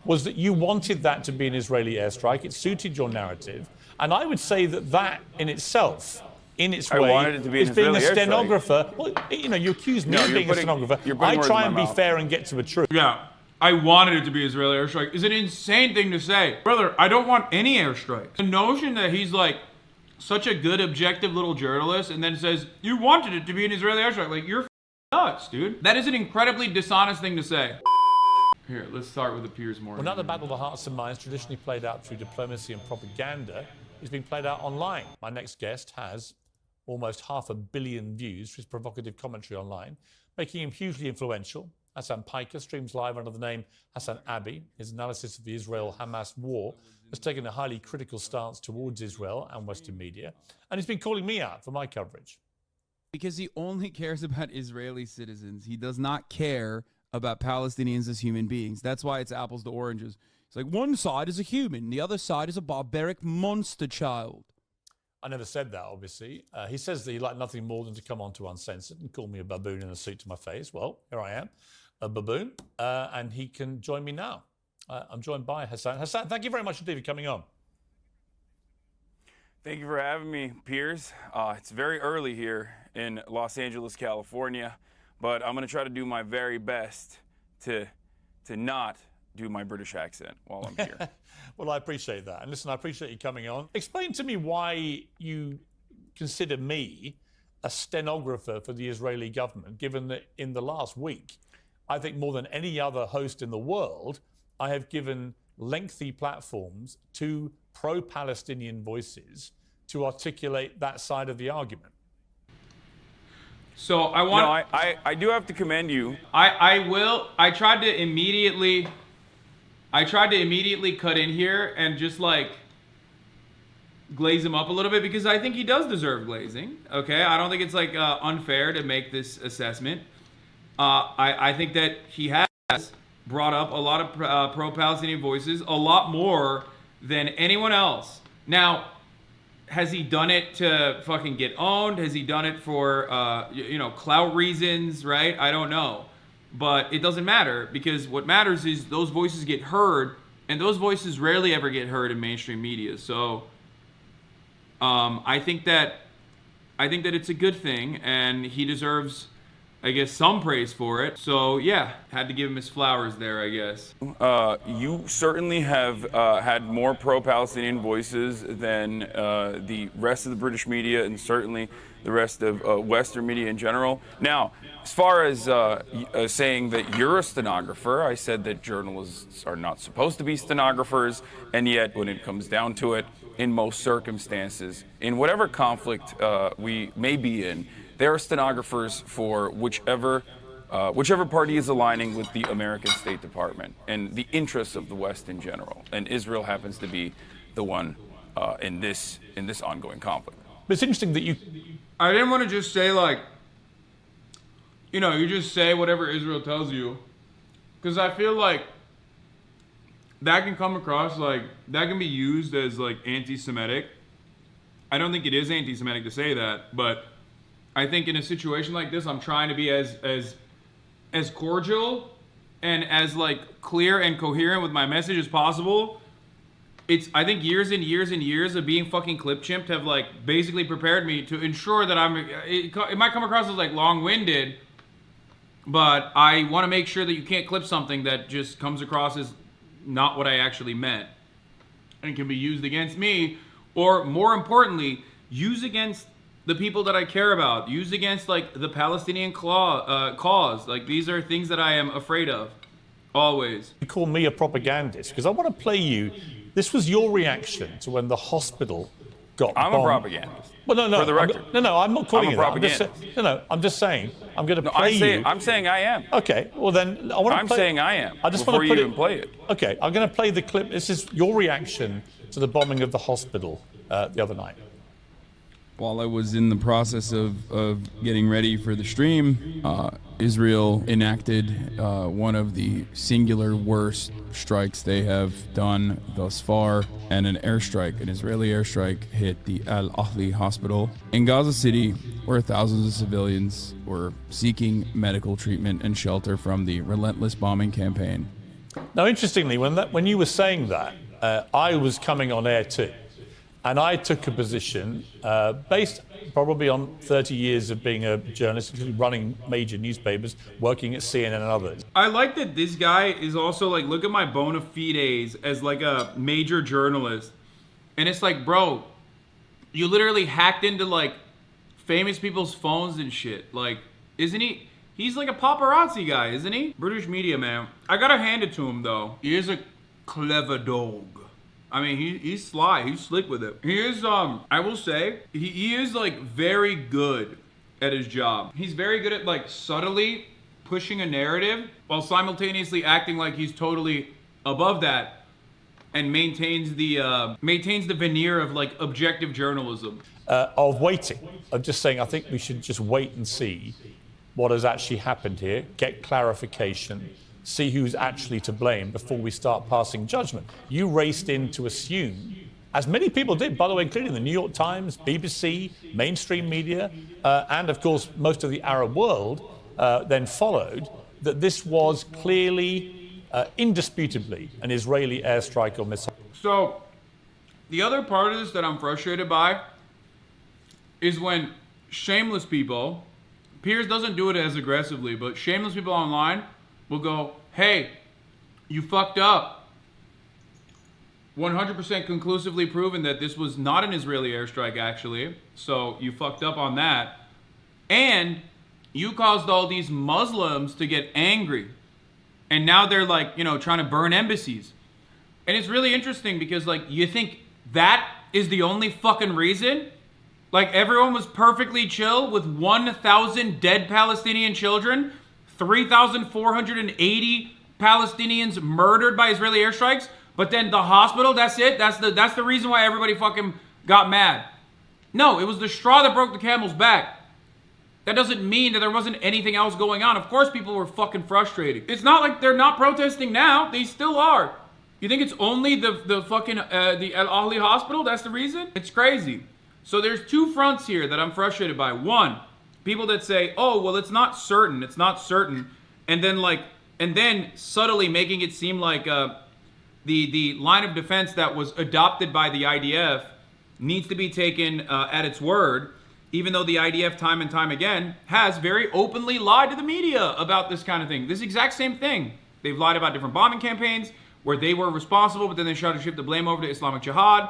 was that you wanted that to be an Israeli airstrike. It suited your narrative. And I would say that that in itself, in its way, is being a stenographer. Well, you know, you accuse me of being a stenographer. I try and be fair and get to the truth. Yeah, I wanted it to be Israeli airstrike. It's an insane thing to say. Brother, I don't want any airstrikes. The notion that he's like such a good, objective little journalist and then says, you wanted it to be an Israeli airstrike. Like, you're nuts, dude. That is an incredibly dishonest thing to say. Here, let's start with the Piers more. Well, now the battle of the hearts and minds, traditionally played out through diplomacy and propaganda, is being played out online. My next guest has almost 500 million views for his provocative commentary online, making him hugely influential. Hasan Piker streams live under the name Hasanabi. His analysis of the Israel-Hamas war has taken a highly critical stance towards Israel and Western media, and he's been calling me out for my coverage. Because he only cares about Israeli citizens. He does not care about Palestinians as human beings. That's why it's apples to oranges. It's like one side is a human, the other side is a barbaric monster child. I never said that, obviously. He says that he'd like nothing more than to come on to Uncensored and call me a baboon in a suit to my face. Well, here I am, a baboon, and he can join me now. I'm joined by Hasan. Hasan, thank you very much indeed for coming on. Thank you for having me, Piers. It's very early here in Los Angeles, California, but I'm going to try to do my very best to not do my British accent while I'm here. Well, I appreciate that. And listen, I appreciate you coming on. Explain to me why you consider me a stenographer for the Israeli government, given that in the last week, I think more than any other host in the world, I have given lengthy platforms to pro-Palestinian voices to articulate that side of the argument. So I want. No, I do have to commend you. I tried to immediately cut in here and just like glaze him up a little bit because I think he does deserve glazing. Okay, I don't think it's like unfair to make this assessment. I think that he has brought up a lot of pro-Palestinian voices, a lot more than anyone else. Now, has he done it to fucking get owned? Has he done it for, clout reasons, right? I don't know. But it doesn't matter because what matters is those voices get heard, and those voices rarely ever get heard in mainstream media. So I think that it's a good thing, and he deserves, I guess, some praise for it. So yeah, had to give him his flowers there, I guess. You certainly have had more pro-Palestinian voices than the rest of the British media and certainly the rest of Western media in general. Now, as far as saying that you're a stenographer, I said that journalists are not supposed to be stenographers, and yet when it comes down to it, in most circumstances, in whatever conflict we may be in, there are stenographers for whichever party is aligning with the American State Department and the interests of the West in general. And Israel happens to be the one in this ongoing conflict. But it's interesting that you... I didn't want to just say like, you just say whatever Israel tells you, because I feel like that can come across like, that can be used as like anti-Semitic. I don't think it is anti-Semitic to say that, but I think in a situation like this, I'm trying to be as cordial and as like clear and coherent with my message as possible. I think years and years and years of being fucking clip chimped have like basically prepared me to ensure that it might come across as like long-winded, but I want to make sure that you can't clip something that just comes across as not what I actually meant and can be used against me, or more importantly, used against the people that I care about, used against like the Palestinian cause. Like these are things that I am afraid of, always. You call me a propagandist because I want to play you. This was your reaction to when the hospital got bombed. I'm a propagandist. Well, no. For the record. I'm not calling I'm a propagandist. I'm just saying. I'm going to play you. I'm saying I am. Okay. Well, then I want to. I'm saying I am. I just before want to you even play it. Okay. I'm going to play the clip. This is your reaction to the bombing of the hospital the other night. While I was in the process of getting ready for the stream, Israel enacted one of the singular worst strikes they have done thus far, and an Israeli airstrike hit the al-Ahli hospital in Gaza City, where thousands of civilians were seeking medical treatment and shelter from the relentless bombing campaign Now, interestingly, when you were saying that, I was coming on air too. And I took a position based probably on 30 years of being a journalist, running major newspapers, working at CNN and others. I like that this guy is also like, look at my bona fides as like a major journalist. And it's like, bro, you literally hacked into like famous people's phones and shit. Like, isn't he? He's like a paparazzi guy, isn't he? British media, man. I gotta hand it to him though. He is a clever dog. I mean, he's sly. He's slick with it. He is, I will say, he is, like, very good at his job. He's very good at, like, subtly pushing a narrative while simultaneously acting like he's totally above that and maintains the veneer of, like, objective journalism. Of waiting, of just saying, I think we should just wait and see what has actually happened here, get clarification, see who's actually to blame before we start passing judgment. You raced in to assume, as many people did, by the way, including the New York Times, BBC, mainstream media, and of course most of the Arab world then followed, that this was clearly, indisputably, an Israeli airstrike or missile. So, the other part of this that I'm frustrated by is when shameless people, Piers doesn't do it as aggressively, but shameless people online will go, hey, you fucked up. 100% conclusively proven that this was not an Israeli airstrike, actually. So you fucked up on that. And you caused all these Muslims to get angry. And now they're like, you know, trying to burn embassies. And it's really interesting because, like, you think that is the only fucking reason? Like, everyone was perfectly chill with 1,000 dead Palestinian children, 3,480 Palestinians murdered by Israeli airstrikes, but then the hospital, that's it? That's the reason why everybody fucking got mad. No, it was the straw that broke the camel's back. That doesn't mean that there wasn't anything else going on. Of course people were fucking frustrated. It's not like they're not protesting now. They still are. You think it's only the fucking the al-Ahli hospital? That's the reason? It's crazy. So there's two fronts here that I'm frustrated by. One, people that say, oh, well, it's not certain, and then subtly making it seem like the line of defense that was adopted by the IDF needs to be taken at its word, even though the IDF time and time again has very openly lied to the media about this kind of thing. This exact same thing. They've lied about different bombing campaigns where they were responsible, but then they tried to shift the blame over to Islamic Jihad.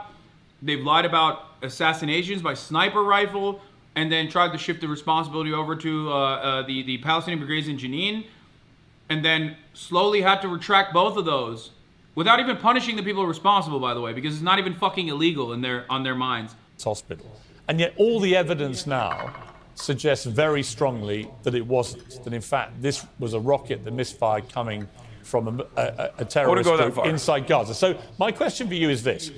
They've lied about assassinations by sniper rifle, and then tried to shift the responsibility over to the Palestinian brigades in Jenin, and then slowly had to retract both of those without even punishing the people responsible, by the way, because it's not even fucking illegal on their minds. Hospital. And yet all the evidence now suggests very strongly that it wasn't, that in fact this was a rocket that misfired coming from a terrorist group inside Gaza. So my question for you is this.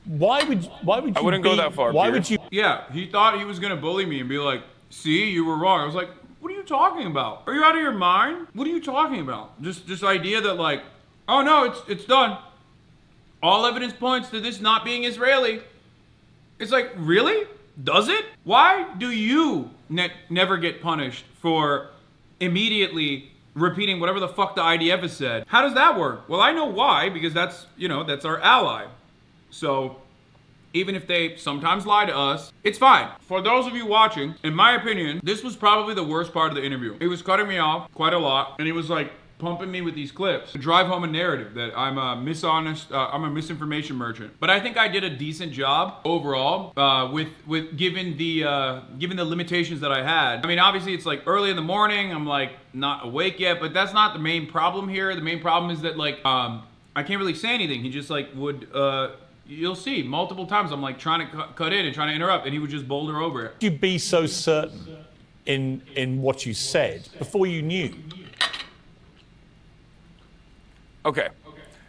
Why would you I wouldn't go that far. Why would you? Yeah, he thought he was gonna bully me and be like, see, you were wrong. I was like, what are you talking about? Are you out of your mind? What are you talking about? Just this idea that like, oh no, it's done. All evidence points to this not being Israeli. It's like, really? Does it? Why do you never get punished for immediately repeating whatever the fuck the IDF has said? How does that work? Well, I know why, because that's our ally. So, even if they sometimes lie to us, it's fine. For those of you watching, in my opinion, this was probably the worst part of the interview. He was cutting me off quite a lot, and he was like pumping me with these clips to drive home a narrative that I'm a I'm a misinformation merchant. But I think I did a decent job overall with given the limitations that I had. I mean, obviously it's like early in the morning. I'm like not awake yet, but that's not the main problem here. The main problem is that like I can't really say anything. He just like would. You'll see multiple times I'm like trying to cut in and trying to interrupt, and he would just boulder over it. You be so certain in what you said before you knew. Okay.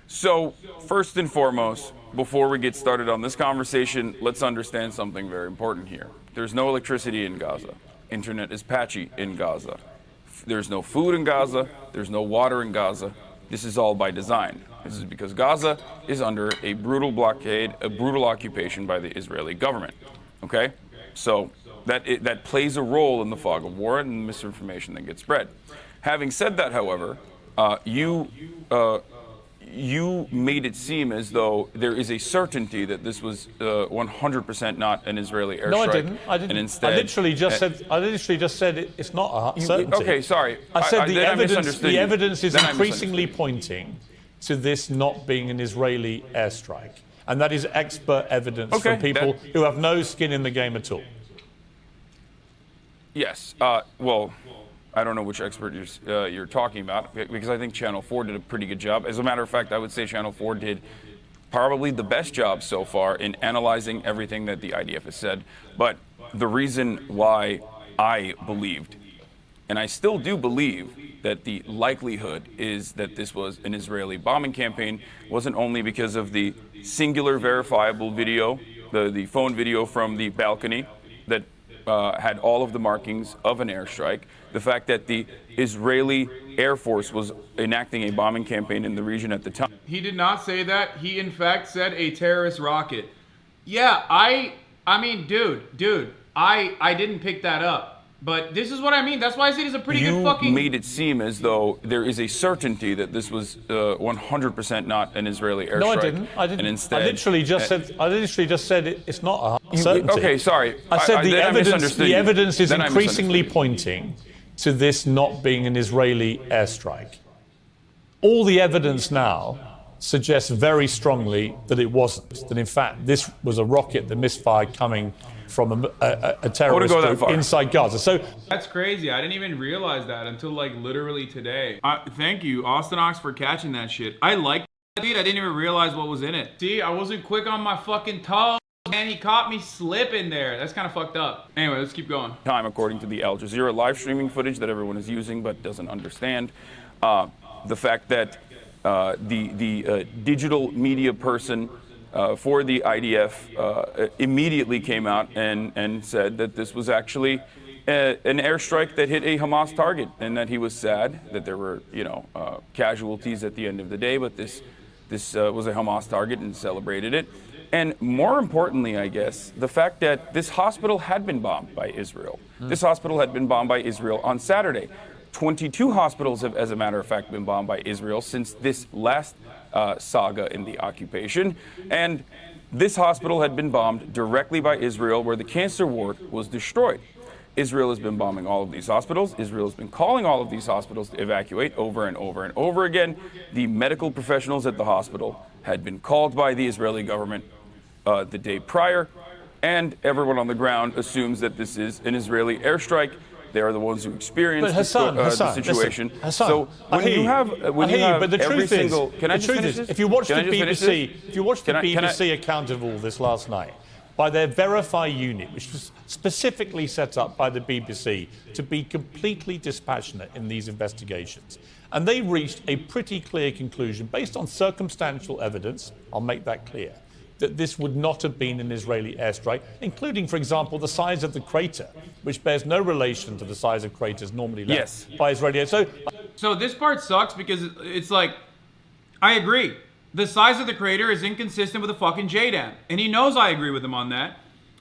So first and foremost, before we get started on this conversation, let's understand something very important here. There's no electricity in Gaza. Internet is patchy in Gaza. There's no food in Gaza. There's no water in Gaza. This is all by design. This is because Gaza is under a brutal blockade, a brutal occupation by the Israeli government. Okay? So that plays a role in the fog of war and the misinformation that gets spread. Having said that, however, you made it seem as though there is a certainty that this was 100% not an Israeli airstrike. No, I didn't. And instead, I literally just said it's not a certainty. Okay, sorry. I said the evidence is Then I increasingly misunderstood. pointing to this not being an Israeli airstrike, and that is expert evidence Okay, from people who have no skin in the game at all. Yes. Well, I don't know which expert you're talking about, because I think Channel 4 did a pretty good job. As a matter of fact, I would say Channel 4 did probably the best job so far in analyzing everything that the IDF has said. But the reason why I believed, and I still do believe, that the likelihood is that this was an Israeli bombing campaign wasn't only because of the singular verifiable video, the phone video from the balcony that had all of the markings of an airstrike, the fact that the Israeli Air Force was enacting a bombing campaign in the region at the time. He did not say that. He in fact said a terrorist rocket. Yeah, I mean, dude, I didn't pick that up. But this is what I mean. That's why I said it's a pretty good fucking... You made it seem as though there is a certainty that this was 100% not an Israeli airstrike. No, I didn't. And instead, I literally just said it's not a certainty. Okay, sorry. I said the evidence is Then I increasingly misunderstood. pointing to this not being an Israeli airstrike. All the evidence now suggests very strongly that it wasn't. That in fact this was a rocket that misfired coming from a terrorist go that group far. inside Gaza. So That's crazy. I didn't even realize that until like literally today. Thank you, Austin Ox, for catching that shit. I like that beat. I didn't even realize what was in it. See, I wasn't quick on my fucking toes, man. He caught me slipping there. That's kind of fucked up. Anyway, let's keep going. Time, according to the Al Jazeera live streaming footage that everyone is using but doesn't understand, the fact that the digital media person for the IDF immediately came out and said that this was actually an airstrike that hit a Hamas target, and that he was sad that there were, casualties at the end of the day, but this was a Hamas target, and celebrated it. And more importantly, I guess, the fact that this hospital had been bombed by Israel. This hospital had been bombed by Israel on Saturday. 22 hospitals have, as a matter of fact, been bombed by Israel since this last saga in the occupation. And this hospital had been bombed directly by Israel, where the cancer ward was destroyed. Israel has been bombing all of these hospitals. Israel has been calling all of these hospitals to evacuate over and over and over again. The medical professionals at the hospital had been called by the Israeli government the day prior, and everyone on the ground assumes that this is an Israeli airstrike. They are the ones who experienced the situation. Listen, Hasan, so when you have but the truth is, can I just finish this? if you watch the Can I just finish BBC, this? if you watch the Can I- BBC account of all this last night, by their Verify unit, which was specifically set up by the BBC to be completely dispassionate in these investigations, and they reached a pretty clear conclusion based on circumstantial evidence. I'll make that clear, that this would not have been an Israeli airstrike, including, for example, the size of the crater, which bears no relation to the size of craters normally left by Israeli. So this part sucks because it's like, I agree. The size of the crater is inconsistent with the fucking JDAM. And he knows I agree with him on that.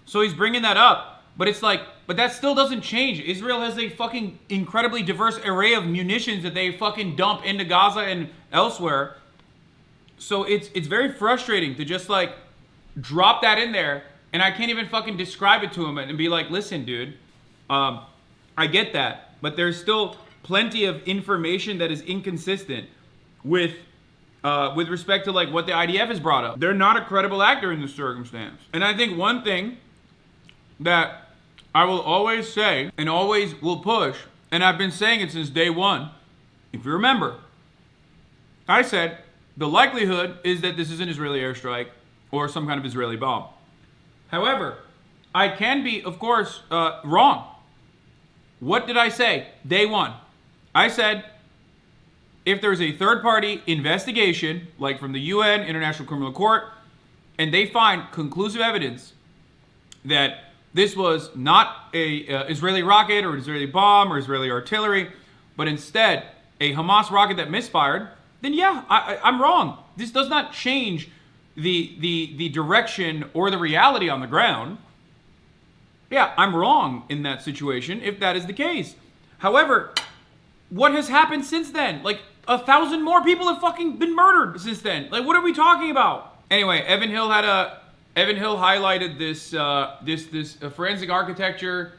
So he's bringing that up. But it's like, but that still doesn't change. Israel has a fucking incredibly diverse array of munitions that they fucking dump into Gaza and elsewhere. So it's very frustrating to just like drop that in there, and I can't even fucking describe it to him and be like, listen, dude, I get that, but there's still plenty of information that is inconsistent with respect to like what the IDF has brought up. They're not a credible actor in this circumstance. And I think one thing that I will always say and always will push, and I've been saying it since day one, if you remember, I said the likelihood is that this is an Israeli airstrike or some kind of Israeli bomb. However, I can be, of course, wrong. What did I say? Day one. I said, if there's a third-party investigation, like from the UN, International Criminal Court, and they find conclusive evidence that this was not a Israeli rocket or an Israeli bomb or Israeli artillery, but instead a Hamas rocket that misfired, then yeah, I'm wrong. This does not change the direction or the reality on the ground. Yeah, I'm wrong in that situation if that is the case. However, what has happened since then? Like, 1,000 more people have fucking been murdered since then. Like, what are we talking about? Anyway, Evan Hill highlighted this forensic architecture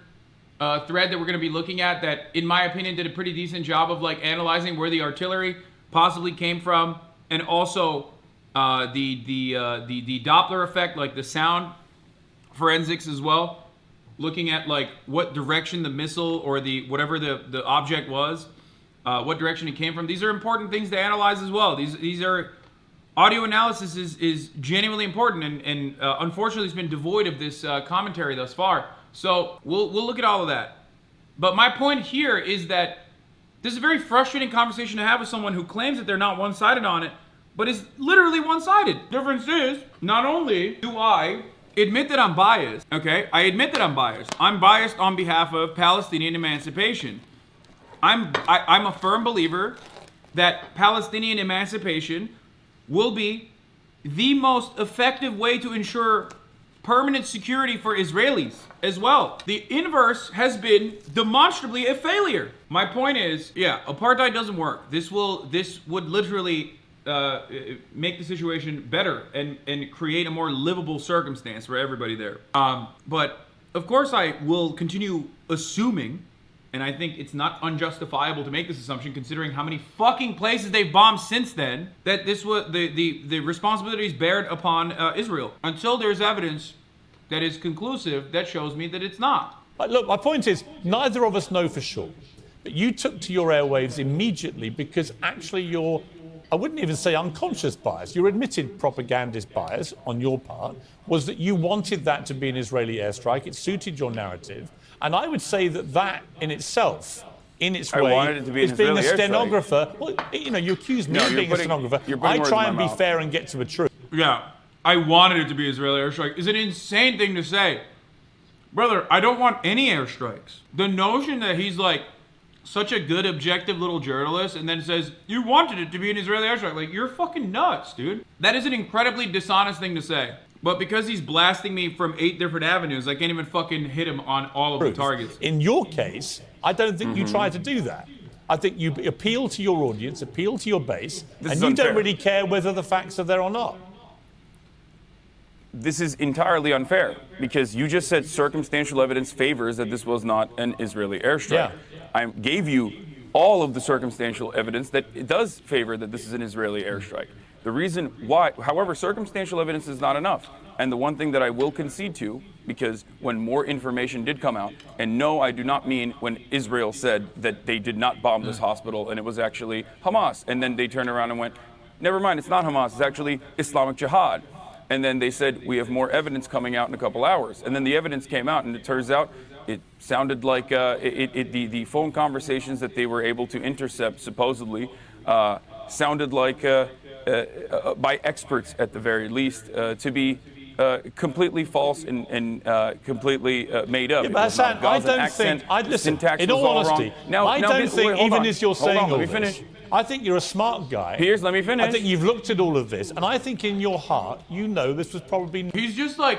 thread that we're going to be looking at that, in my opinion, did a pretty decent job of like analyzing where the artillery possibly came from, and also the Doppler effect, like the sound forensics as well, looking at like what direction the missile or the whatever the object was, what direction it came from. These are important things to analyze as well. These are audio analysis is genuinely important, and unfortunately it's been devoid of this commentary thus far. So we'll look at all of that. But my point here is that this is a very frustrating conversation to have with someone who claims that they're not one-sided on it, but is literally one-sided. Difference is, not only do I admit that I'm biased, okay? I admit that I'm biased. I'm biased on behalf of Palestinian emancipation. I'm a firm believer that Palestinian emancipation will be the most effective way to ensure permanent security for Israelis as well. The inverse has been demonstrably a failure. My point is, yeah, apartheid doesn't work. This would literally make the situation better and create a more livable circumstance for everybody there. But of course I will continue assuming, and I think it's not unjustifiable to make this assumption considering how many fucking places they've bombed since then, that this was the responsibilities bared upon Israel, until there's evidence that is conclusive that shows me that it's not. Look, my point is, neither of us know for sure. But you took to your airwaves immediately because actually your, I wouldn't even say unconscious bias, your admitted propagandist bias on your part was that you wanted that to be an Israeli airstrike. It suited your narrative. And I would say that that in itself, in its way, is being a stenographer. Well, you know, you accuse me of being a stenographer. I try and be fair and get to the truth. Yeah, I wanted it to be Israeli airstrike. It's an insane thing to say. Brother, I don't want any airstrikes. The notion that he's like such a good, objective little journalist and then says, you wanted it to be an Israeli airstrike. Like, you're fucking nuts, dude. That is an incredibly dishonest thing to say. But because he's blasting me from 8 different avenues, I can't even fucking hit him on all of the targets. In your case, I don't think you try to do that. I think you appeal to your audience, appeal to your base, and you don't really care whether the facts are there or not. This is entirely unfair because you just said circumstantial evidence favors that this was not an Israeli airstrike. Yeah. I gave you all of the circumstantial evidence that it does favor that this is an Israeli airstrike. The reason why, however, circumstantial evidence is not enough. And the one thing that I will concede to, because when more information did come out, and no, I do not mean when Israel said that they did not bomb this hospital and it was actually Hamas, and then they turned around and went, never mind, it's not Hamas, it's actually Islamic Jihad. And then they said, we have more evidence coming out in a couple hours. And then the evidence came out, and it turns out it sounded like the phone conversations that they were able to intercept, supposedly, sounded like, by experts at the very least, to be completely false and completely made up. Yeah, but Hasan, I don't think, listen, in all honesty, I don't think, even as you're saying all this, I think you're a smart guy. Piers, let me finish. I think you've looked at all of this, and I think in your heart, you know this was probably... He's just like,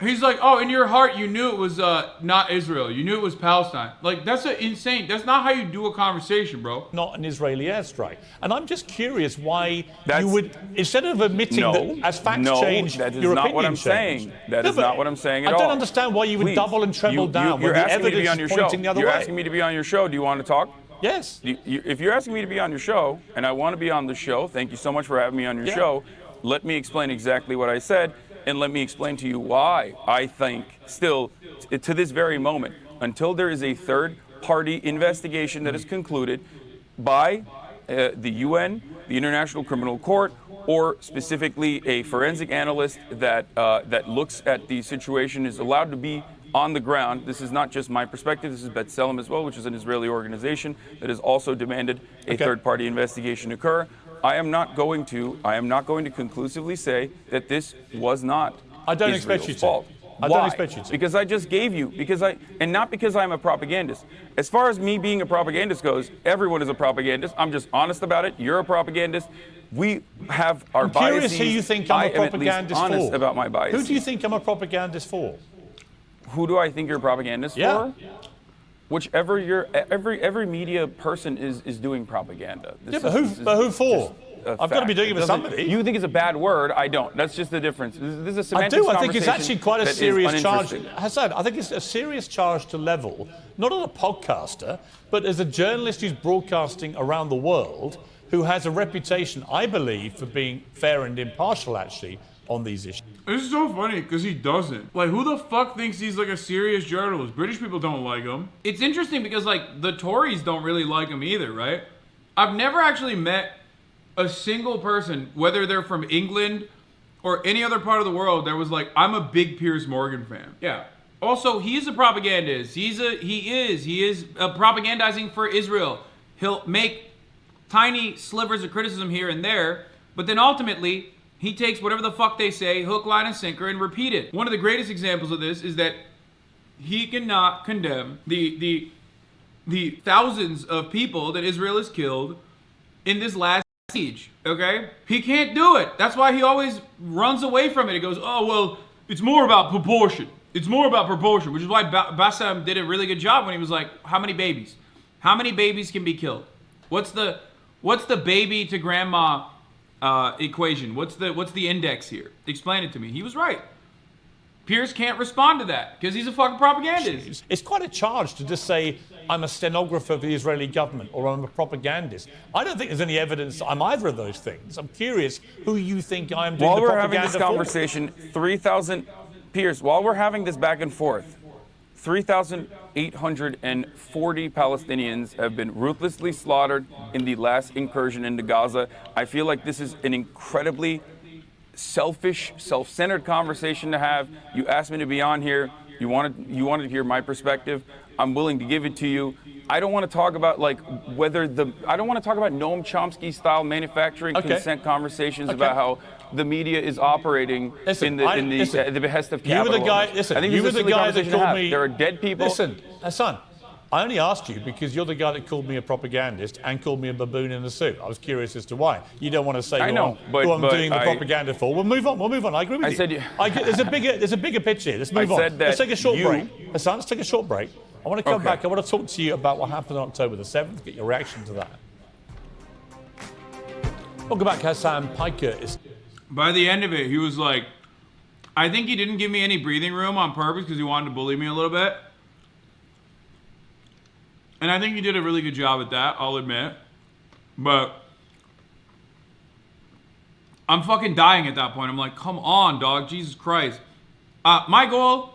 oh, in your heart, you knew it was not Israel. You knew it was Palestine. Like, that's insane. That's not how you do a conversation, bro. Not an Israeli airstrike. And I'm just curious why you would, instead of admitting that as facts change, your opinion change. That is not what I'm saying. That is not what I'm saying at all. I don't understand why you would double and treble down when the evidence is pointing the other way. You're asking me to be on your show. Do you want to talk? Yes. If you're asking me to be on your show, and I want to be on the show, thank you so much for having me on your show. Let me explain exactly what I said, and let me explain to you why I think still, to this very moment, until there is a third-party investigation that is concluded by the UN, the International Criminal Court, or specifically a forensic analyst that looks at the situation, is allowed to be on the ground. This is not just my perspective. This is B'Tselem as well, which is an Israeli organization that has also demanded a third-party investigation occur. I am not going to conclusively say that this was not Israel's fault. I don't expect you to. Because I just gave you, and not because I'm a propagandist. As far as me being a propagandist goes, everyone is a propagandist. I'm just honest about it. You're a propagandist. We have our biases. I'm curious who you think I'm a propagandist for. Honest about my biases. Who do you think I'm a propagandist for? Who do I think you're a propagandist for? whichever every media person is doing propaganda. But who for? I've got to be doing it for somebody. You think it's a bad word? I don't. That's just the difference. This is a semantics I think it's actually quite a serious charge. uninteresting. Hasan, I think it's a serious charge to level, not as a podcaster, but as a journalist who's broadcasting around the world, who has a reputation, I believe, for being fair and impartial, actually, on these issues. This is so funny because he doesn't. Like, who the fuck thinks he's like a serious journalist? British people don't like him. It's interesting because like the Tories don't really like him either, right? I've never actually met a single person, whether they're from England or any other part of the world, that was like, I'm a big Piers Morgan fan. Yeah. Also, he's a propagandist. He is propagandizing for Israel. He'll make tiny slivers of criticism here and there, but then ultimately he takes whatever the fuck they say, hook, line, and sinker, and repeat it. One of the greatest examples of this is that he cannot condemn the thousands of people that Israel has killed in this last siege, okay? He can't do it. That's why he always runs away from it. He goes, oh, well, it's more about proportion. It's more about proportion, which is why Bassam did a really good job when he was like, how many babies? How many babies can be killed? What's the baby to grandma equation? What's the index here? Explain it to me. He was right. Piers can't respond to that because he's a fucking propagandist. It's quite a charge to just say, I'm a stenographer for the Israeli government or I'm a propagandist. I don't think there's any evidence I'm either of those things. I'm curious who you think I am doing the propaganda for. While we're having this conversation, 3,000, Piers, while we're having this back and forth, 3,840 Palestinians have been ruthlessly slaughtered in the last incursion into Gaza. I feel like this is an incredibly selfish, self-centered conversation to have. You asked me to be on here. You wanted to hear my perspective. I'm willing to give it to you. I don't want to talk about I don't want to talk about Noam Chomsky style manufacturing consent conversations about how the media is operating in the behest of capital. You were the guy. Listen, I think you were the guy that called me. There are dead people. Listen, Hasan, I only asked you because you're the guy that called me a propagandist and called me a baboon in a suit. I was curious as to why. You don't want to say who I'm doing the propaganda for. We'll move on. I agree with you. There's a bigger picture here. Let's move on. Let's take a short break. Hasan, let's take a short break. I want to come back. I want to talk to you about what happened on October the 7th, get your reaction to that. Welcome back. Hasan Piker is... By the end of it, he was like, I think he didn't give me any breathing room on purpose because he wanted to bully me a little bit. And I think he did a really good job at that, I'll admit. But I'm fucking dying at that point. I'm like, come on, dog. Jesus Christ. My goal,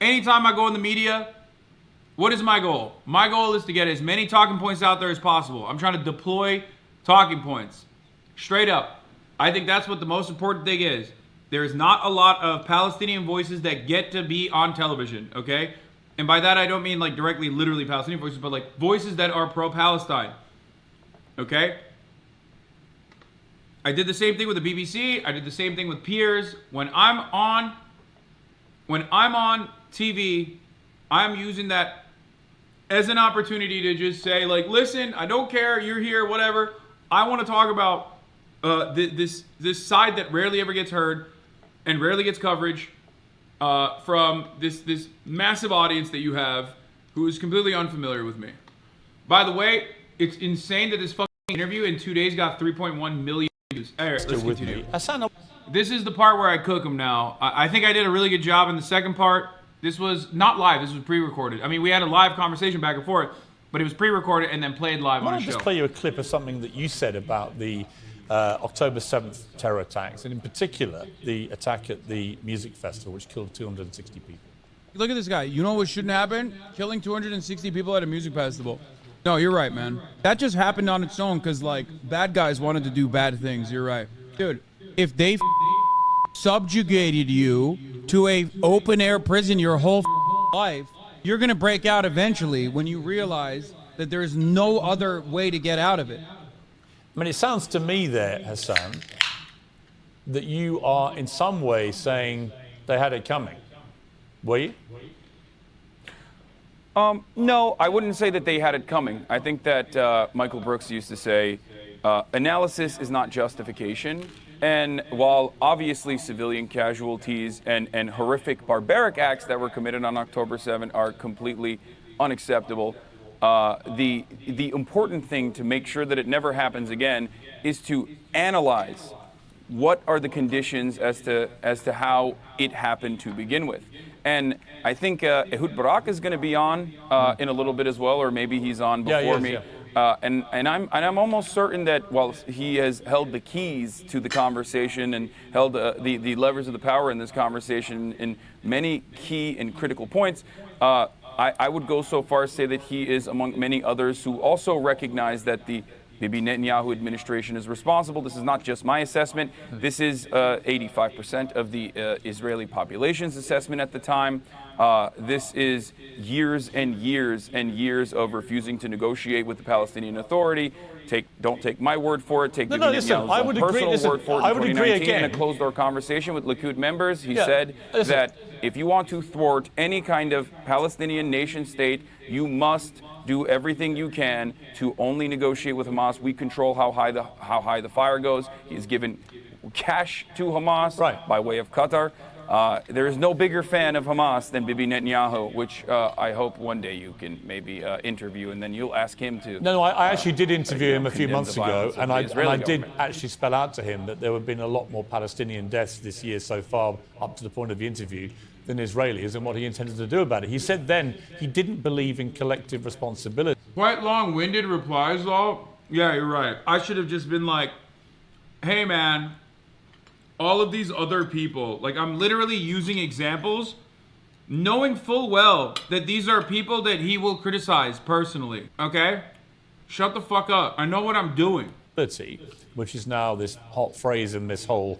anytime I go in the media, what is my goal? My goal is to get as many talking points out there as possible. I'm trying to deploy talking points. Straight up. I think that's what the most important thing is. There is not a lot of Palestinian voices that get to be on television, okay? And by that, I don't mean like directly, literally Palestinian voices, but like voices that are pro-Palestine, okay? I did the same thing with the BBC. I did the same thing with Piers. When I'm on TV, I'm using that as an opportunity to just say, like, listen, I don't care, you're here, whatever. I want to talk about this side that rarely ever gets heard and rarely gets coverage from this massive audience that you have who is completely unfamiliar with me. By the way, it's insane that this fucking interview in 2 days got 3.1 million views. All right, let's continue. This is the part where I cook them now. I think I did a really good job in the second part. This was not live. This was pre-recorded. I mean, we had a live conversation back and forth, but it was pre-recorded and then played live on a show. I want to just play you a clip of something that you said about the October 7th terror attacks, and in particular, the attack at the music festival, which killed 260 people. Look at this guy. You know what shouldn't happen? Killing 260 people at a music festival. No, you're right, man. That just happened on its own because, like, bad guys wanted to do bad things. You're right. Dude, if they subjugated you to a open-air prison your whole life, you're going to break out eventually when you realize that there's no other way to get out of it. I mean, it sounds to me there, Hasan, that you are in some way saying they had it coming. Were you? No, I wouldn't say that they had it coming. I think that Michael Brooks used to say, analysis is not justification. And while obviously civilian casualties and horrific barbaric acts that were committed on October 7 are completely unacceptable. The important thing to make sure that it never happens again is to analyze what are the conditions as to how it happened to begin with. And I think Ehud Barak is going to be on in a little bit as well, or maybe he's on before me. Yeah. And I'm almost certain that while he has held the keys to the conversation and held the levers of the power in this conversation in many key and critical points, I would go so far as to say that he is among many others who also recognize that the Bibi Netanyahu administration is responsible. This is not just my assessment. This is 85% of the Israeli population's assessment at the time. This is years and years and years of refusing to negotiate with the Palestinian Authority. Don't take my word for it. Take Bibi Netanyahu's personal word for it. I would agree again. In a closed-door conversation with Likud members, he said that if you want to thwart any kind of Palestinian nation state, you must do everything you can to only negotiate with Hamas. We control how high the fire goes. He's given cash to Hamas by way of Qatar. There is no bigger fan of Hamas than Bibi Netanyahu, which I hope one day you can maybe interview, and then you'll ask him to. No, I actually did interview him a few months ago, and I did actually spell out to him that there have been a lot more Palestinian deaths this year so far, up to the point of the interview, than Israelis, and what he intended to do about it. He said then he didn't believe in collective responsibility. Quite long-winded replies, though. Yeah, you're right. I should have just been like, hey, man, all of these other people, like I'm literally using examples, knowing full well that these are people that he will criticize personally, okay? Shut the fuck up. I know what I'm doing. Which is now this hot phrase in this whole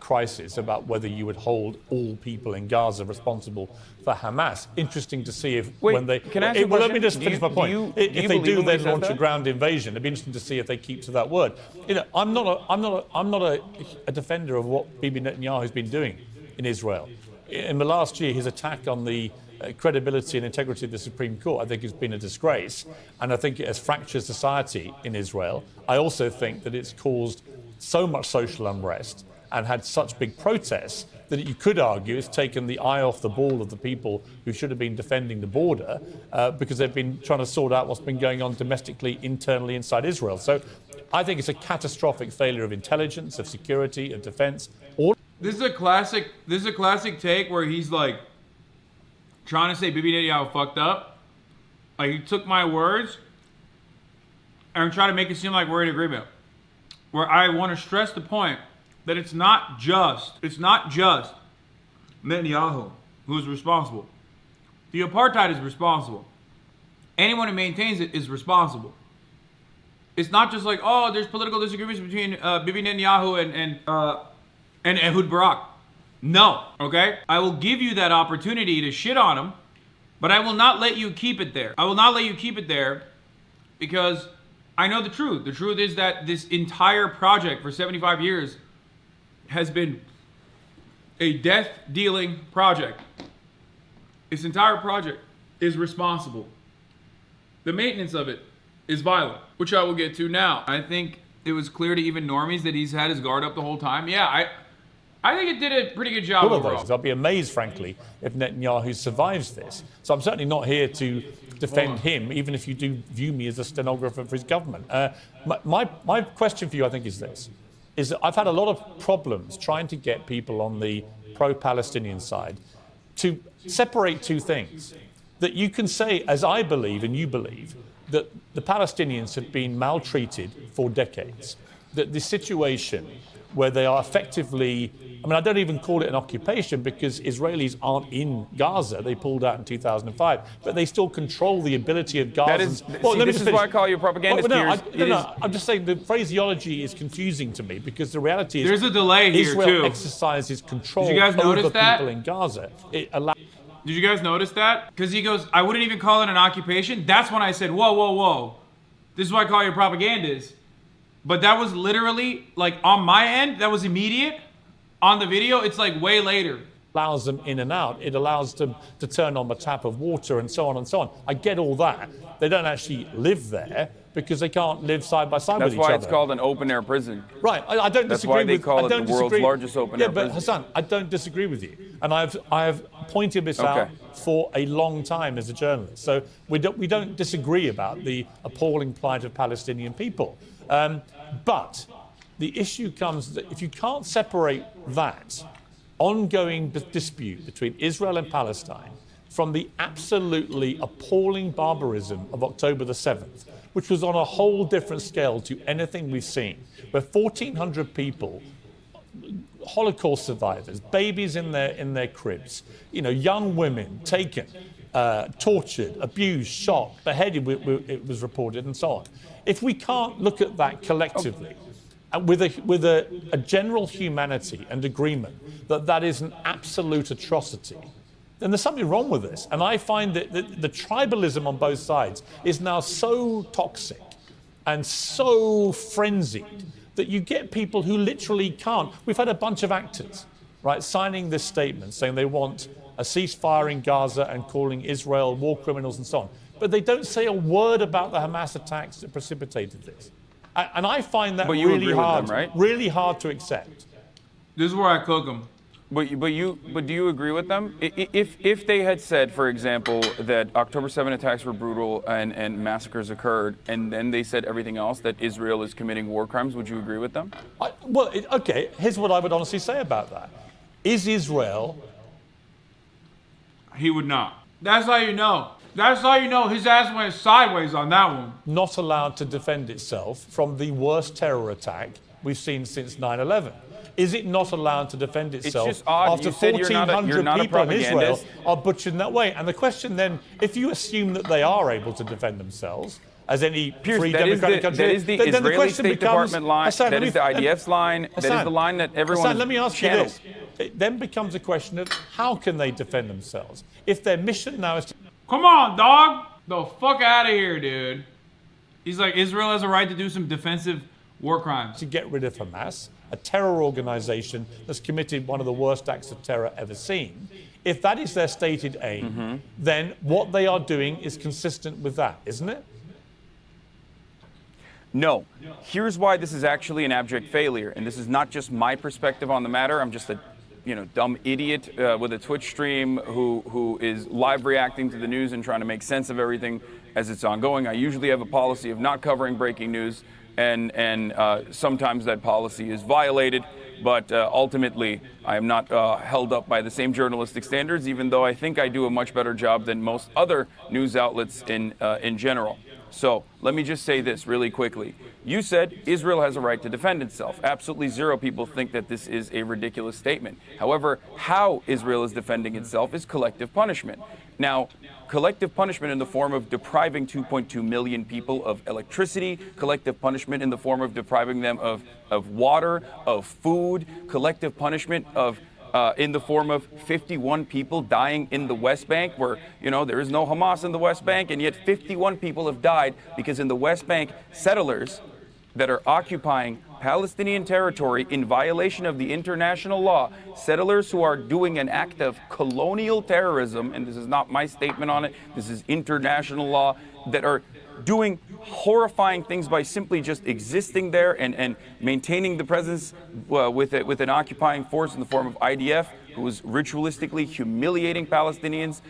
crisis about whether you would hold all people in Gaza responsible for Hamas. Interesting to see if when they. Can I ask you a question? Let me just finish my point. If they do then launch a ground invasion, it'd be interesting to see if they keep to that word. You know, I'm not a defender of what Bibi Netanyahu has been doing in Israel. In the last year, his attack on the credibility and integrity of the Supreme Court, I think, has been a disgrace, and I think it has fractured society in Israel. I also think that it's caused so much social unrest and had such big protests that you could argue it's taken the eye off the ball of the people who should have been defending the border because they've been trying to sort out what's been going on domestically, internally inside Israel. So I think it's a catastrophic failure of intelligence, of security, of defense. This is a classic take where he's like, trying to say Bibi Netanyahu fucked up. Like, he took my words and trying to make it seem like we're in agreement. Where I want to stress the point that it's not just Netanyahu who is responsible. The apartheid is responsible. Anyone who maintains it is responsible. It's not just like, oh, there's political disagreements between Bibi Netanyahu and Ehud Barak. No, okay? I will give you that opportunity to shit on him, but I will not let you keep it there. I will not let you keep it there because I know the truth. The truth is that this entire project for 75 years has been a death-dealing project. This entire project is responsible. The maintenance of it is violent, which I will get to now. I think it was clear to even normies that he's had his guard up the whole time. Yeah, I think it did a pretty good job overall. I'll be amazed, frankly, if Netanyahu survives this. So I'm certainly not here to defend him, even if you do view me as a stenographer for his government. My question for you, I think, is this. Is that I've had a lot of problems trying to get people on the pro-Palestinian side to separate two things. That you can say, as I believe and you believe, that the Palestinians have been maltreated for decades. That the situation where they are effectively, I mean, I don't even call it an occupation because Israelis aren't in Gaza. They pulled out in 2005, but they still control the ability of Gaza. This is why I call you a propagandist, Piers. I'm just saying the phraseology is confusing to me because the reality is there's a delay here, Israel too. exercises control Did you guys notice over that? people in Gaza. Did you guys notice that? Because he goes, I wouldn't even call it an occupation. That's when I said, whoa. This is why I call you a propagandist. But that was literally, like, on my end, that was immediate. On the video, it's like way later. Allows them in and out. It allows them to turn on the tap of water and so on and so on. I get all that. They don't actually live there because they can't live side by side with each other. That's why it's called an open-air prison. Right. I don't disagree with you. That's why they call it the world's largest open-air prison. Yeah, but Hasan, I don't disagree with you. And I have pointed this out for a long time as a journalist. So we don't disagree about the appalling plight of Palestinian people. But the issue comes that if you can't separate that ongoing dispute between Israel and Palestine from the absolutely appalling barbarism of October the 7th, which was on a whole different scale to anything we've seen, where 1,400 people, Holocaust survivors, babies in their cribs, young women taken, tortured, abused, shot, beheaded, it was reported, and so on. If we can't look at that collectively, with a general humanity and agreement that is an absolute atrocity, then there's something wrong with this. And I find that the tribalism on both sides is now so toxic and so frenzied that you get people who literally can't. We've had a bunch of actors, right, signing this statement saying they want a ceasefire in Gaza and calling Israel war criminals and so on. But they don't say a word about the Hamas attacks that precipitated this. And I find that really hard, right? really hard to accept. This is where I cook them. But do you agree with them? If they had said, for example, that October 7 attacks were brutal and massacres occurred, and then they said everything else, that Israel is committing war crimes, would you agree with them? Okay, here's what I would honestly say about that. Is Israel... He would not. That's how you know. That's how you know his ass went sideways on that one. Not allowed to defend itself from the worst terror attack we've seen since 9/11? Is it not allowed to defend itself it's just odd. after 1,400 people in Israel are butchered in that way? And the question then, if you assume that they are able to defend themselses, as any free democratic country, that is the then Israeli State Department line, Hasan, that is the IDF's line, that is the line that everyone Hasan, let me ask channeled. you this. It then becomes a question of how can they defend themselves? If their mission now is to... Come on, dog. The fuck out of here, dude. He's like, Israel has a right to do some defensive war crimes. to get rid of Hamas, a terror organization that's committed one of the worst acts of terror ever seen. If that is their stated aim, then what they are doing is consistent with that, isn't it? No. Here's why this is actually an abject failure, and this is not just my perspective on the matter. I'm just a dumb idiot with a Twitch stream who is live reacting to the news and trying to make sense of everything as it's ongoing. I usually have a policy of not covering breaking news, and sometimes that policy is violated, but ultimately I am not held up by the same journalistic standards, even though I think I do a much better job than most other news outlets in general. So let me just say this really quickly. You said Israel has a right to defend itself. Absolutely zero people think that this is a ridiculous statement. However, how Israel is defending itself is collective punishment. Now, collective punishment in the form of depriving 2.2 million people of electricity, collective punishment in the form of depriving them of water, of food, collective punishment of in the form of 51 people dying in the West Bank, where, there is no Hamas in the West Bank, and yet 51 people have died because in the West Bank, settlers that are occupying Palestinian territory in violation of the international law, settlers who are doing an act of colonial terrorism, and this is not my statement on it, this is international law, that are doing horrifying things by simply just existing there and maintaining the presence with an occupying force in the form of IDF, who is ritualistically humiliating Palestinians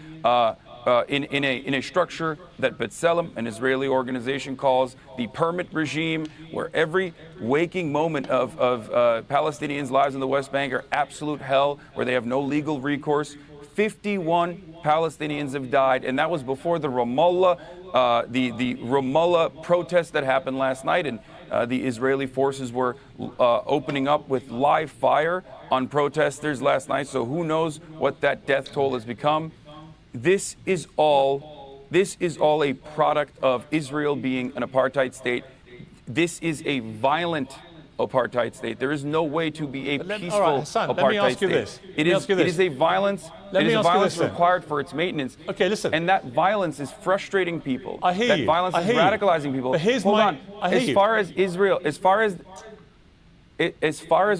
in a structure that B'Tselem, an Israeli organization, calls the permit regime, where every waking moment of Palestinians' lives in the West Bank are absolute hell, where they have no legal recourse. 51 Palestinians have died, and that was before the Ramallah protest that happened last night, and the Israeli forces were opening up with live fire on protesters last night. So who knows what that death toll has become? This is all a product of Israel being an apartheid state. This is a violent apartheid state. There is no way to be a peaceful Hasan, apartheid let me ask you state. this. It is a violence. It is a violence required for its maintenance. Okay, listen. And that violence is frustrating people. I hear that you. violence is radicalizing people. But here's Hold my- on. I hear As you. far as Israel, as far as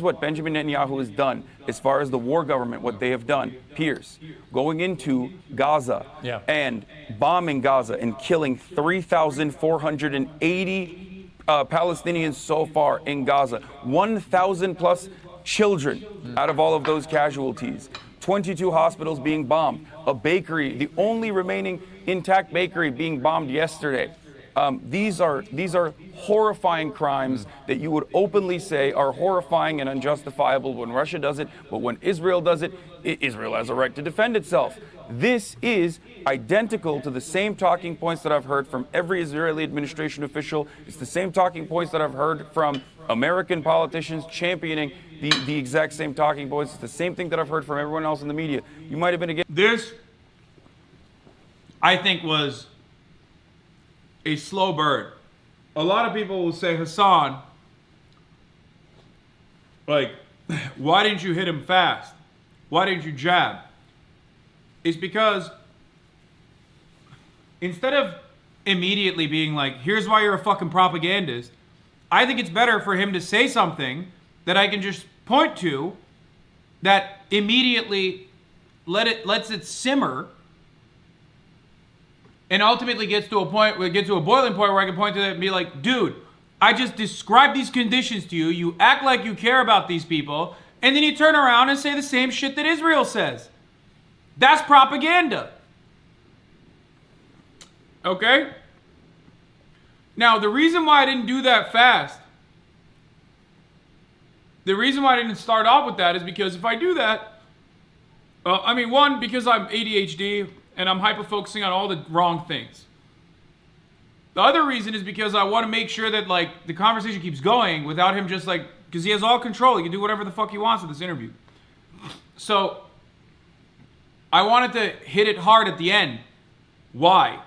what Benjamin Netanyahu has done, as far as the war government, what they have done, Piers, going into Gaza and bombing Gaza and killing 3,480 Palestinians so far in Gaza, 1,000 plus children out of all of those casualties, 22 hospitals being bombed, a bakery, the only remaining intact bakery being bombed yesterday. These are horrifying crimes that you would openly say are horrifying and unjustifiable when Russia does it, but when Israel does it, Israel has a right to defend itself. This is identical to the same talking points that I've heard from every Israeli administration official. It's the same talking points that I've heard from American politicians championing the exact same talking points. It's the same thing that I've heard from everyone else in the media. You might have been against This, I think, was a slow burn. A lot of people will say, Hasan, like, why didn't you hit him fast? Why didn't you jab? It's because instead of immediately being like, here's why you're a fucking propagandist, I think it's better for him to say something that I can just point to that immediately lets it simmer and ultimately gets to a point where it gets to a boiling point where I can point to it and be like, dude, I just described these conditions to you. You act like you care about these people, and then you turn around and say the same shit that Israel says. That's propaganda. Okay? Now, the reason why I didn't do that fast, the reason why I didn't start off with that is because if I do that, one, because I'm ADHD and I'm hyper-focusing on all the wrong things. The other reason is because I want to make sure that, like, the conversation keeps going without him just, like, because he has all control. He can do whatever the fuck he wants with this interview. So, I wanted to hit it hard at the end. Why?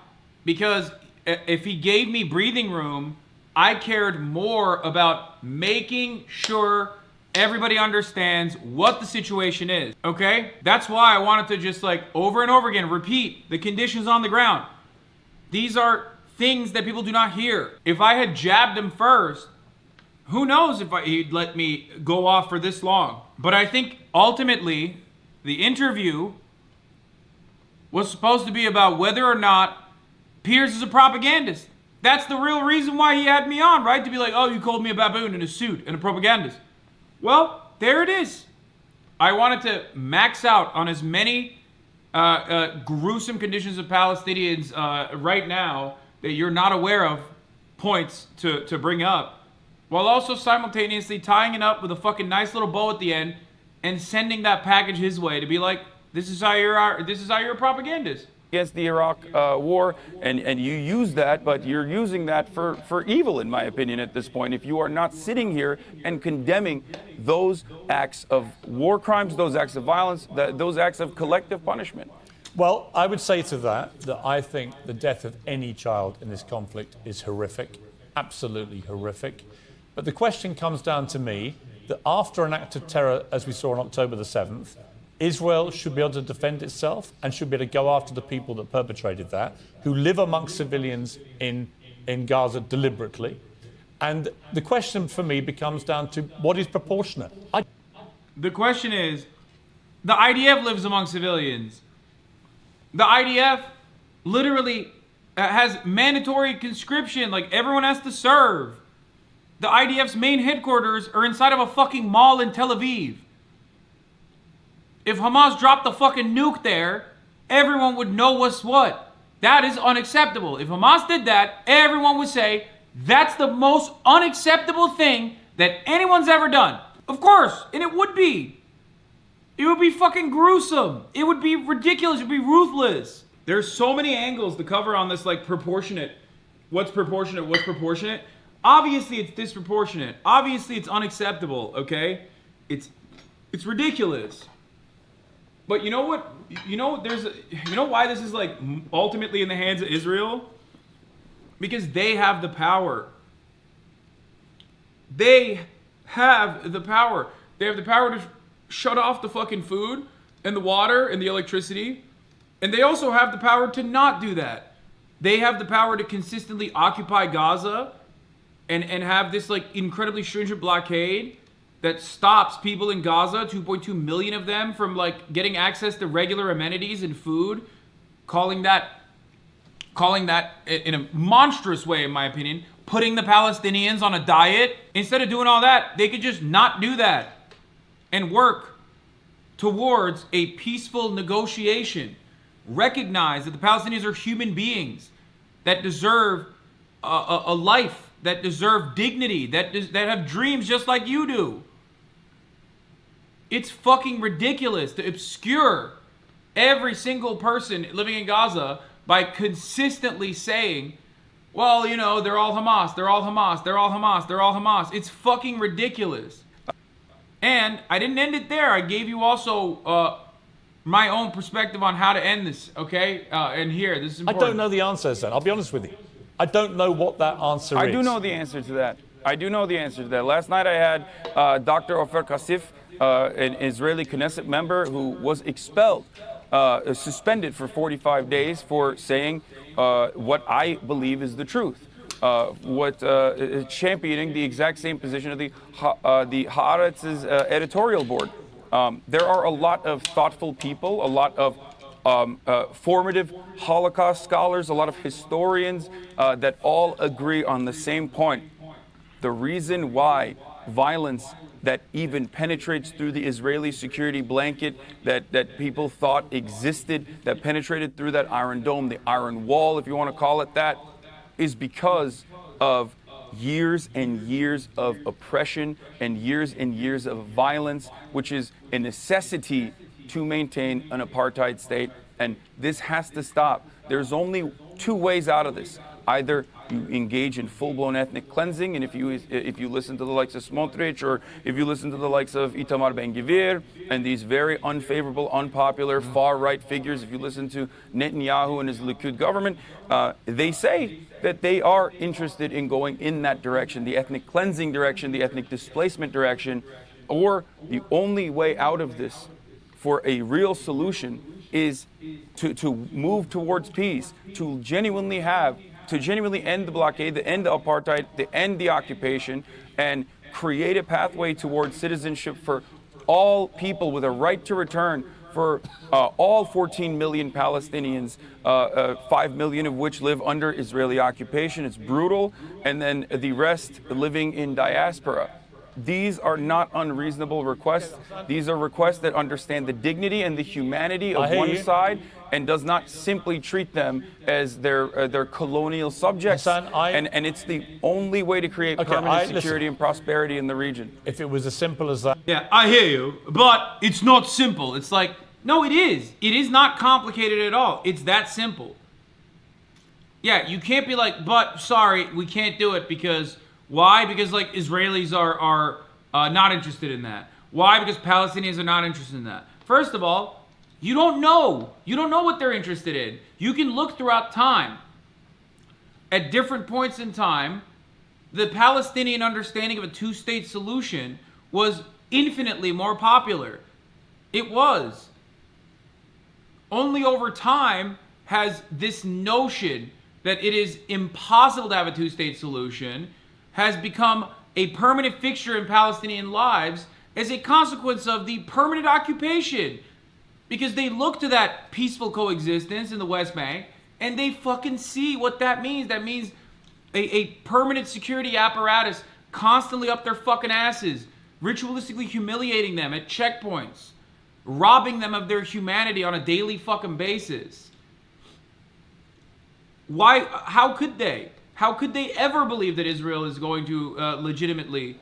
Because if he gave me breathing room, I cared more about making sure everybody understands what the situation is, okay? That's why I wanted to just, like, over and over again repeat the conditions on the ground. These are things that people do not hear. If I had jabbed him first, who knows if he'd let me go off for this long. But I think ultimately the interview was supposed to be about whether or not Piers is a propagandist. That's the real reason why he had me on, right? To be like, oh, you called me a baboon in a suit and a propagandist. Well, there it is. I wanted to max out on as many gruesome conditions of Palestinians right now that you're not aware of points to bring up, while also simultaneously tying it up with a fucking nice little bow at the end and sending that package his way to be like, this is how you're a propagandist. Against the Iraq war, and you use that, but you're using that for evil, in my opinion, at this point, if you are not sitting here and condemning those acts of war crimes, those acts of violence, those acts of collective punishment. Well, I would say to that I think the death of any child in this conflict is horrific, absolutely horrific. But the question comes down to me that after an act of terror, as we saw on October the 7th, Israel should be able to defend itself and should be able to go after the people that perpetrated that, who live amongst civilians in Gaza deliberately. And the question for me becomes down to what is proportionate. The question is, the IDF lives among civilians. The IDF literally has mandatory conscription, like everyone has to serve. The IDF's main headquarters are inside of a fucking mall in Tel Aviv. If Hamas dropped the fucking nuke there, everyone would know what's what. That is unacceptable. If Hamas did that, everyone would say, that's the most unacceptable thing that anyone's ever done. Of course, and it would be. It would be fucking gruesome. It would be ridiculous. It would be ruthless. There's so many angles to cover on this, like, proportionate. What's proportionate? What's proportionate? Obviously, it's disproportionate. Obviously, it's unacceptable, okay? It's ridiculous. But you know what? You know why this is, like, ultimately in the hands of Israel? Because they have the power. They have the power. They have the power to shut off the fucking food and the water and the electricity. And they also have the power to not do that. They have the power to consistently occupy Gaza and have this, like, incredibly stringent blockade that stops people in Gaza, 2.2 million of them, from, like, getting access to regular amenities and food, calling that in a monstrous way, in my opinion, putting the Palestinians on a diet. Instead of doing all that, they could just not do that and work. towards a peaceful negotiation. Recognize that the Palestinians are human beings that deserve a life, that deserve dignity, that have dreams just like you do. It's fucking ridiculous to obscure every single person living in Gaza by consistently saying, well, you know, they're all Hamas, they're all Hamas, they're all Hamas, they're all Hamas. It's fucking ridiculous. And I didn't end it there. I gave you also my own perspective on how to end this, okay? And here, this is important. I don't know the answer, Hassan. I'll be honest with you. I don't know what that answer is. I do know the answer to that. Last night I had Dr. Ofer Kassif, an Israeli Knesset member who was expelled, suspended for 45 days for saying what I believe is the truth. Championing the exact same position of the Haaretz's editorial board. There are a lot of thoughtful people, a lot of formative Holocaust scholars, a lot of historians that all agree on the same point. The reason why violence that even penetrates through the Israeli security blanket that people thought existed, that penetrated through that Iron Dome, the Iron Wall, if you want to call it that, is because of years and years of oppression and years of violence, which is a necessity to maintain an apartheid state. And this has to stop. There's only two ways out of this. Either you engage in full-blown ethnic cleansing, and if you listen to the likes of Smotrich, or if you listen to the likes of Itamar Ben-Gvir, and these very unfavorable, unpopular, far-right figures, if you listen to Netanyahu and his Likud government, they say that they are interested in going in that direction, the ethnic cleansing direction, the ethnic displacement direction, or the only way out of this for a real solution is to move towards peace, to genuinely end the blockade, to end the apartheid, to end the occupation, and create a pathway towards citizenship for all people with a right to return, for all 14 million Palestinians, 5 million of which live under Israeli occupation. It's brutal. And then the rest living in diaspora. These are not unreasonable requests. These are requests that understand the dignity and the humanity of one side and does not simply treat them as their colonial subjects. Hassan, and it's the only way to create permanent security and prosperity in the region. If it was as simple as that. Yeah, I hear you, but it's not simple. It's like, no, it is. It is not complicated at all. It's that simple. Yeah, you can't be like, but sorry, we can't do it because... Why? Because like Israelis are not interested in that. Why? Because Palestinians are not interested in that. First of all, you don't know. You don't know what they're interested in. You can look throughout time. At different points in time, the Palestinian understanding of a two-state solution was infinitely more popular. It was. Only over time has this notion that it is impossible to have a two-state solution has become a permanent fixture in Palestinian lives as a consequence of the permanent occupation. Because they look to that peaceful coexistence in the West Bank and they fucking see what that means. That means a permanent security apparatus constantly up their fucking asses, ritualistically humiliating them at checkpoints, robbing them of their humanity on a daily fucking basis. Why? How could they? How could they ever believe that Israel is going to legitimately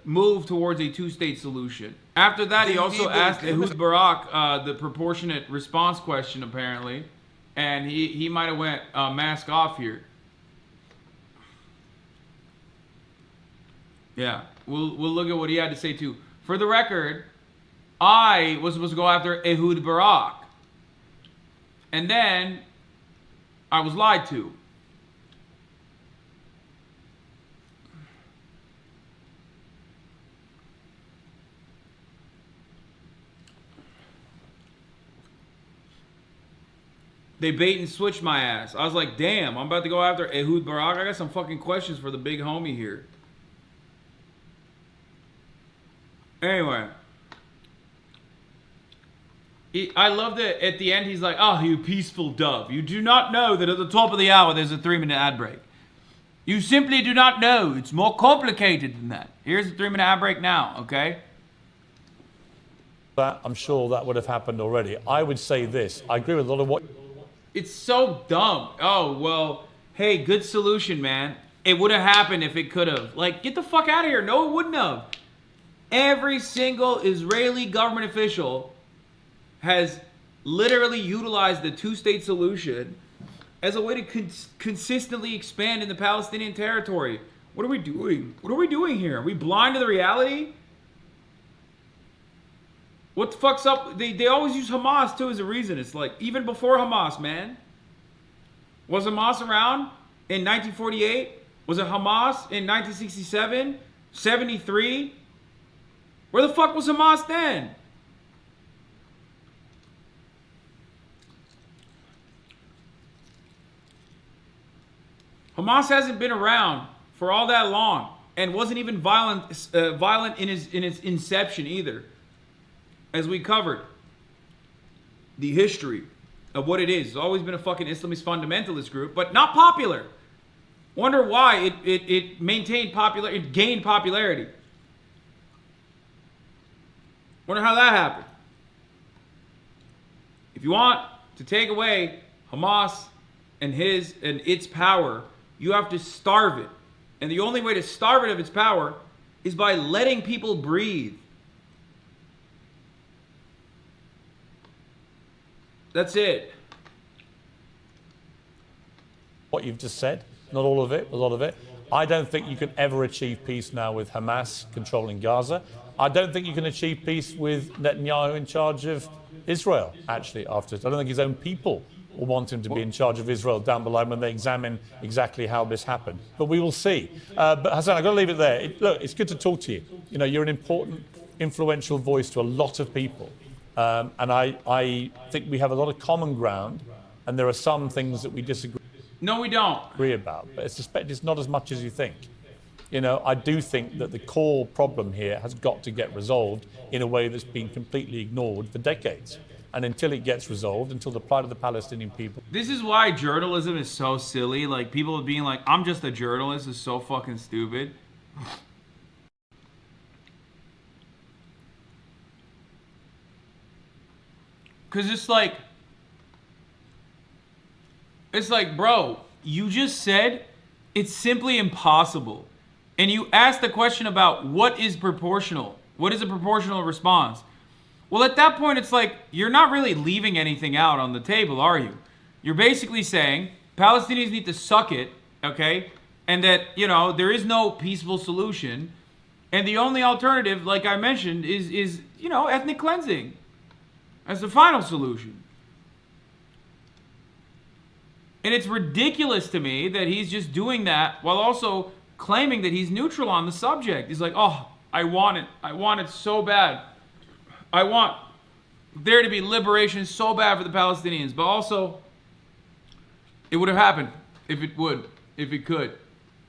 move towards a two-state solution? After that, he also asked Ehud Barak the proportionate response question, apparently, and he might have went mask off here. Yeah, we'll look at what he had to say too. For the record, I was supposed to go after Ehud Barak, and then I was lied to. They bait and switch my ass. I was like, damn, I'm about to go after Ehud Barak. I got some fucking questions for the big homie here. Anyway. I love that at the end he's like, oh, you peaceful dove. You do not know that at the top of the hour there's a 3-minute ad break. You simply do not know. It's more complicated than that. Here's a 3-minute ad break now, okay? that, I'm sure that would have happened already. I would say this. I agree with a lot of what... It's so dumb. Oh, well, hey, good solution, man. It would have happened if it could have. Like, get the fuck out of here. No, it wouldn't have. Every single Israeli government official has literally utilized the two-state solution as a way to consistently expand in the Palestinian territory. What are we doing? What are we doing here? Are we blind to the reality? What the fuck's up? They always use Hamas, too, as a reason. It's like, even before Hamas, man. Was Hamas around in 1948? Was it Hamas in 1967? 73? Where the fuck was Hamas then? Hamas hasn't been around for all that long and wasn't even violent in its inception either. As we covered the history of what it is. It's always been a fucking Islamist fundamentalist group, but not popular. Wonder why it gained popularity. Wonder how that happened. If you want to take away Hamas and its power, you have to starve it. And the only way to starve it of its power is by letting people breathe. That's it. What you've just said, not all of it, a lot of it. I don't think you can ever achieve peace now with Hamas controlling Gaza. I don't think you can achieve peace with Netanyahu in charge of Israel, actually, after this. I don't think his own people will want him to be in charge of Israel down the line when they examine exactly how this happened. But we will see. But Hasan, I've got to leave it there. Look, it's good to talk to you. You know, you're an important, influential voice to a lot of people. And I think we have a lot of common ground, and there are some things that we disagree No, we don't. about. But I suspect it's not as much as you think. You know, I do think that the core problem here has got to get resolved in a way that's been completely ignored for decades. And until it gets resolved, until the plight of the Palestinian people... This is why journalism is so silly. Like, people being like, I'm just a journalist is so fucking stupid. Because it's like, bro, you just said it's simply impossible. And you asked the question about what is proportional? What is a proportional response? Well, at that point, it's like, you're not really leaving anything out on the table, are you? You're basically saying Palestinians need to suck it, okay? And that, you know, there is no peaceful solution. And the only alternative, like I mentioned, is you know, ethnic cleansing as the final solution. And it's ridiculous to me that he's just doing that while also claiming that he's neutral on the subject. He's like, oh, I want it. I want it so bad. I want there to be liberation so bad for the Palestinians. But also, it would have happened if it could.